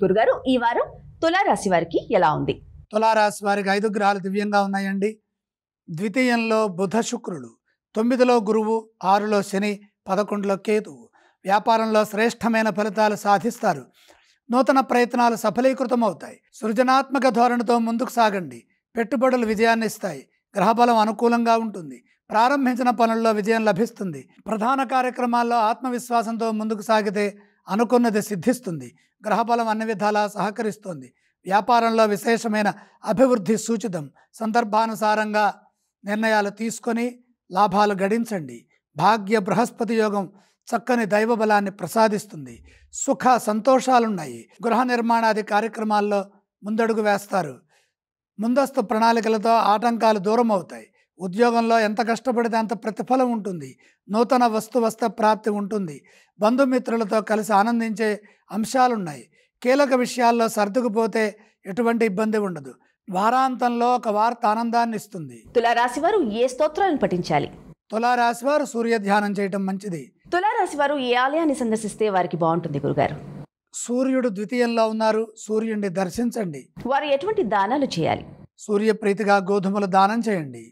గురుగారు, ఈ వారం తులారాశి వారికి ఎలా ఉంది? తులారాశి వారికి 5 గ్రహాలు దివ్యంగా ఉన్నాయండి. ద్వితీయంలో బుధ శుక్రుడు, 9లో గురువు, 6లో శని, 11లో కేతువు. వ్యాపారంలో శ్రేష్టమైన ఫలితాలు సాధిస్తారు. నూతన ప్రయత్నాలు సఫలీకృతమవుతాయి. సృజనాత్మక ధోరణితో ముందుకు సాగండి. పెట్టుబడులు విజయాన్ని ఇస్తాయి. గ్రహబలం అనుకూలంగా ఉంటుంది. ప్రారంభించిన పనుల్లో విజయం లభిస్తుంది. ప్రధాన కార్యక్రమాల్లో ఆత్మవిశ్వాసంతో ముందుకు సాగితే అనుకున్నది సిద్ధిస్తుంది. గ్రహబలం అన్ని విధాలా సహకరిస్తుంది. వ్యాపారంలో విశేషమైన అభివృద్ధి సూచితం. సందర్భానుసారంగా నిర్ణయాలు తీసుకొని లాభాలు గడించండి. భాగ్య బృహస్పతి యోగం చక్కని దైవ బలాన్ని ప్రసాదిస్తుంది. సుఖ సంతోషాలున్నాయి. గృహ నిర్మాణాది కార్యక్రమాల్లో ముందడుగు వేస్తారు. ముందస్తు ప్రణాళికలతో ఆటంకాలు దూరం అవుతాయి. ఉద్యోగంలో ఎంత కష్టపడితే అంత ప్రతిఫలం ఉంటుంది. నూతన వస్త్ర ప్రాప్తి ఉంటుంది. బంధుమిత్రులతో కలిసి ఆనందించే అంశాలున్నాయి. కీలక విషయాల్లో సర్దుకుపోతే ఎటువంటి ఇబ్బంది ఉండదు. వారాంతంలో ఒక వార్త ఆనందాన్ని ఇస్తుంది. తులారాశి వారు ఏ స్తోత్రాలను పఠించాలి? తులారాశి వారు సూర్య ధ్యానం చేయటం మంచిది. తులారాశి వారు ఏ ఆలయాన్ని సందర్శిస్తే వారికి బాగుంటుంది గురుగారు? సూర్యుడు ద్వితీయంలో ఉన్నారు. సూర్యుడిని దర్శించండి. వారు ఎటువంటి దానాలు చేయాలి? సూర్యప్రీతిగా గోధుమలు దానం చేయండి.